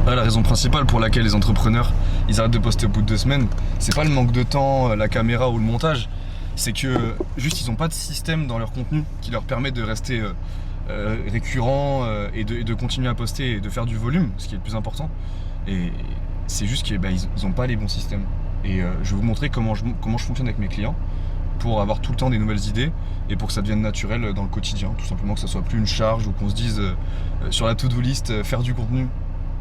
Ouais, la raison principale pour laquelle les entrepreneurs ils arrêtent de poster au bout de 2 semaines, c'est pas le manque de temps, la caméra ou le montage, c'est que juste ils ont pas de système dans leur contenu qui leur permet de rester récurrent et de continuer à poster et de faire du volume, ce qui est le plus important. Et c'est juste qu'ils ont pas les bons systèmes. Et je vais vous montrer comment je fonctionne avec mes clients pour avoir tout le temps des nouvelles idées et pour que ça devienne naturel dans le quotidien, tout simplement que ça soit plus une charge ou qu'on se dise sur la to-do list faire du contenu.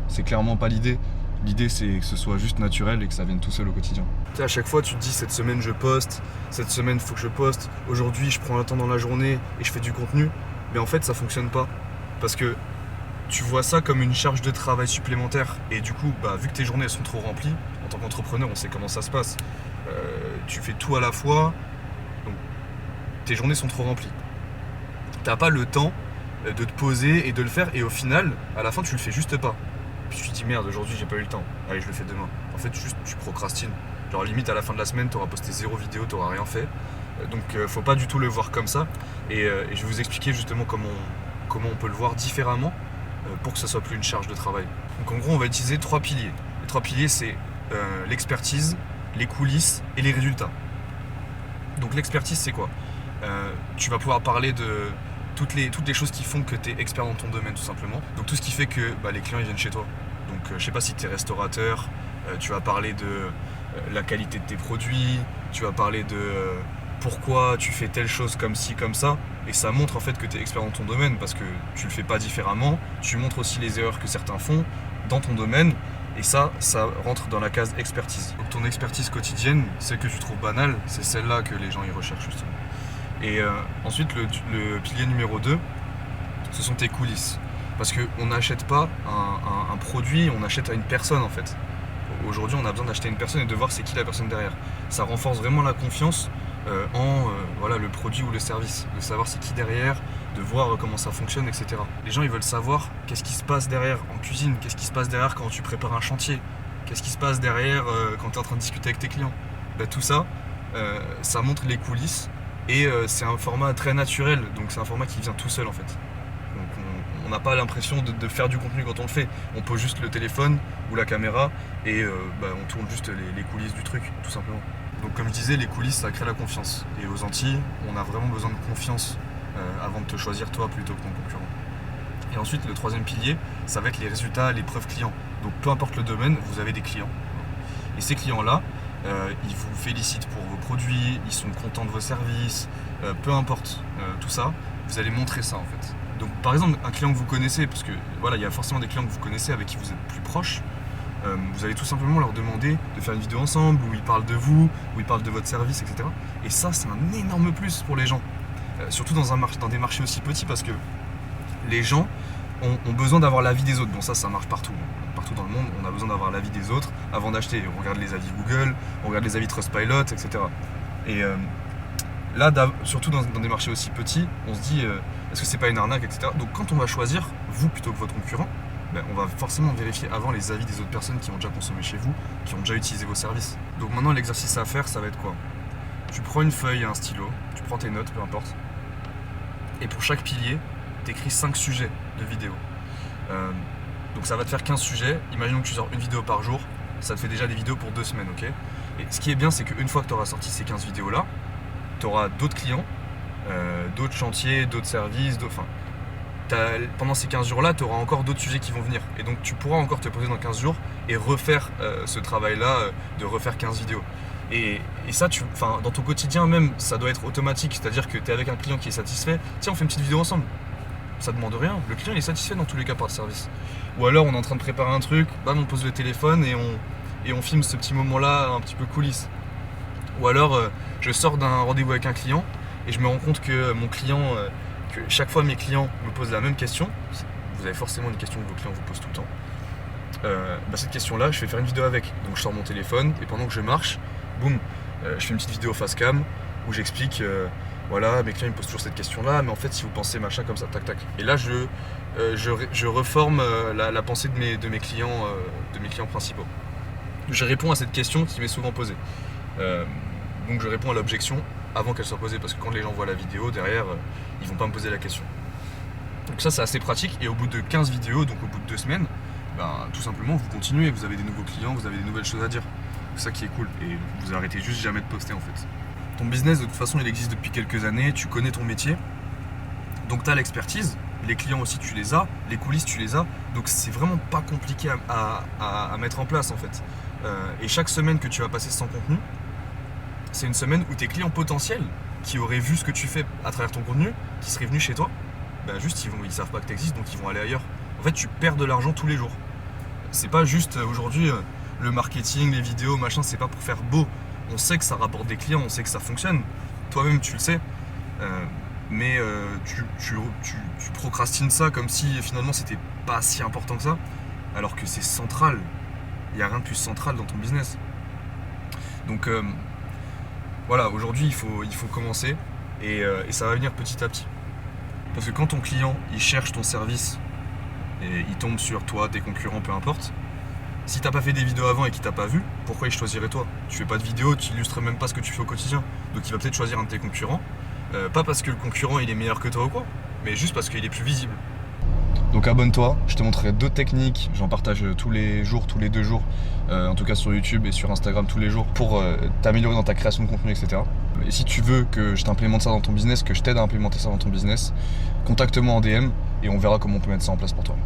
C'est clairement pas l'idée. L'idée c'est que ce soit juste naturel et que ça vienne tout seul au quotidien. Tu sais, à chaque fois tu te dis cette semaine je poste, cette semaine faut que je poste, aujourd'hui je prends un temps dans la journée et je fais du contenu, mais en fait ça fonctionne pas parce que tu vois ça comme une charge de travail supplémentaire et du coup vu que tes journées elles sont trop remplies, en tant qu'entrepreneur on sait comment ça se passe, tu fais tout à la fois, donc tes journées sont trop remplies. T'as pas le temps de te poser et de le faire et au final à la fin tu le fais juste pas. Puis tu te dis merde, aujourd'hui j'ai pas eu le temps, allez je le fais demain. En fait juste tu procrastines. Genre limite à la fin de la semaine t'auras posté 0 vidéo, t'auras rien fait. Donc faut pas du tout le voir comme ça. Et je vais vous expliquer justement comment on peut le voir différemment pour que ça soit plus une charge de travail. Donc en gros on va utiliser 3 piliers. Les 3 piliers c'est l'expertise, les coulisses et les résultats. Donc l'expertise c'est quoi? Tu vas pouvoir parler de toutes les choses qui font que tu es expert dans ton domaine tout simplement. Donc tout ce qui fait que les clients ils viennent chez toi. Donc je sais pas si tu es restaurateur, tu vas parler de la qualité de tes produits, tu vas parler de pourquoi tu fais telle chose comme ci, comme ça. Et ça montre en fait que tu es expert dans ton domaine parce que tu le fais pas différemment. Tu montres aussi les erreurs que certains font dans ton domaine. Et ça rentre dans la case expertise. Donc ton expertise quotidienne, celle que tu trouves banale, c'est celle-là que les gens y recherchent justement. Et ensuite le pilier numéro 2, ce sont tes coulisses. Parce qu'on n'achète pas un produit, on achète à une personne en fait. Aujourd'hui on a besoin d'acheter une personne et de voir c'est qui la personne derrière. Ça renforce vraiment la confiance en le produit ou le service. De savoir c'est qui derrière, de voir comment ça fonctionne, etc. Les gens ils veulent savoir qu'est-ce qui se passe derrière en cuisine, qu'est-ce qui se passe derrière quand tu prépares un chantier, qu'est-ce qui se passe derrière quand tu es en train de discuter avec tes clients. Tout ça, ça montre les coulisses. Et c'est un format très naturel, donc c'est un format qui vient tout seul en fait. Donc on n'a pas l'impression de faire du contenu quand on le fait. On pose juste le téléphone ou la caméra et on tourne juste les coulisses du truc, tout simplement. Donc comme je disais, les coulisses ça crée la confiance. Et aux Antilles, on a vraiment besoin de confiance avant de te choisir toi plutôt que ton concurrent. Et ensuite le 3e pilier, ça va être les résultats, les preuves clients. Donc peu importe le domaine, vous avez des clients. Et ces clients-là, ils vous félicitent pour vos produits, ils sont contents de vos services, peu importe tout ça, vous allez montrer ça en fait. Donc par exemple un client que vous connaissez, parce que il y a forcément des clients que vous connaissez avec qui vous êtes plus proche, vous allez tout simplement leur demander de faire une vidéo ensemble où ils parlent de vous, où ils parlent de votre service, etc. Et ça c'est un énorme plus pour les gens, surtout dans des marchés aussi petits parce que les gens ont besoin d'avoir l'avis des autres. Bon ça marche partout. Partout dans le monde, on a besoin d'avoir l'avis des autres avant d'acheter. On regarde les avis Google, on regarde les avis Trustpilot, etc. Et là, surtout dans des marchés aussi petits, on se dit est-ce que c'est pas une arnaque, etc. Donc quand on va choisir, vous plutôt que votre concurrent, on va forcément vérifier avant les avis des autres personnes qui ont déjà consommé chez vous, qui ont déjà utilisé vos services. Donc maintenant, l'exercice à faire, ça va être quoi? Tu prends une feuille et un stylo, tu prends tes notes, peu importe, et pour chaque pilier, tu écris 5 sujets de vidéo. Donc ça va te faire 15 sujets, imaginons que tu sors une vidéo par jour, ça te fait déjà des vidéos pour 2 semaines, ok? Et ce qui est bien, c'est qu'une fois que tu auras sorti ces 15 vidéos-là, tu auras d'autres clients, d'autres chantiers, d'autres services, pendant ces 15 jours-là, tu auras encore d'autres sujets qui vont venir. Et donc tu pourras encore te poser dans 15 jours et refaire ce travail-là, de refaire 15 vidéos. Et ça, dans ton quotidien même, ça doit être automatique, c'est-à-dire que tu es avec un client qui est satisfait, tiens, on fait une petite vidéo ensemble. Ça demande rien, le client il est satisfait dans tous les cas par le service. Ou alors on est en train de préparer un truc, on pose le téléphone et on filme ce petit moment-là un petit peu coulisses. Ou alors je sors d'un rendez-vous avec un client et je me rends compte que mon client, que chaque fois mes clients me posent la même question, vous avez forcément une question que vos clients vous posent tout le temps, cette question-là je vais faire une vidéo avec. Donc je sors mon téléphone et pendant que je marche, boum, je fais une petite vidéo face cam où j'explique mes clients ils me posent toujours cette question-là, mais en fait si vous pensez machin comme ça, tac tac. Et là je reforme la pensée de mes clients principaux. Je réponds à cette question qui m'est souvent posée. Donc je réponds à l'objection avant qu'elle soit posée, parce que quand les gens voient la vidéo derrière, ils vont pas me poser la question. Donc ça c'est assez pratique, et au bout de 15 vidéos, donc au bout de 2 semaines, ben, tout simplement vous continuez, vous avez des nouveaux clients, vous avez des nouvelles choses à dire. C'est ça qui est cool et vous arrêtez juste jamais de poster en fait. Ton business de toute façon il existe depuis quelques années, tu connais ton métier, donc tu as l'expertise, les clients aussi tu les as, les coulisses tu les as, donc c'est vraiment pas compliqué à mettre en place en fait. Et chaque semaine que tu vas passer sans contenu, c'est une semaine où tes clients potentiels qui auraient vu ce que tu fais à travers ton contenu, qui seraient venus chez toi, ben juste ils savent pas que tu existes, donc ils vont aller ailleurs. En fait tu perds de l'argent tous les jours. C'est pas juste aujourd'hui le marketing, les vidéos, machin, c'est pas pour faire beau. On sait que ça rapporte des clients, on sait que ça fonctionne. Toi-même tu le sais. Mais tu procrastines ça comme si finalement c'était pas si important que ça, alors que c'est central. Il n'y a rien de plus central dans ton business. Donc voilà, aujourd'hui il faut commencer et ça va venir petit à petit. Parce que quand ton client il cherche ton service et il tombe sur toi, tes concurrents, peu importe, si t'as pas fait des vidéos avant et qu'il t'a pas vu, pourquoi il choisirait toi? Tu fais pas de vidéo, tu illustres même pas ce que tu fais au quotidien. Donc il va peut-être choisir un de tes concurrents. Pas parce que le concurrent il est meilleur que toi ou quoi, mais juste parce qu'il est plus visible. Donc abonne-toi, je te montrerai d'autres techniques, j'en partage tous les jours, tous les 2 jours, en tout cas sur YouTube et sur Instagram tous les jours pour t'améliorer dans ta création de contenu, etc. Et si tu veux que je t'implémente ça dans ton business, que je t'aide à implémenter ça dans ton business, contacte-moi en DM et on verra comment on peut mettre ça en place pour toi.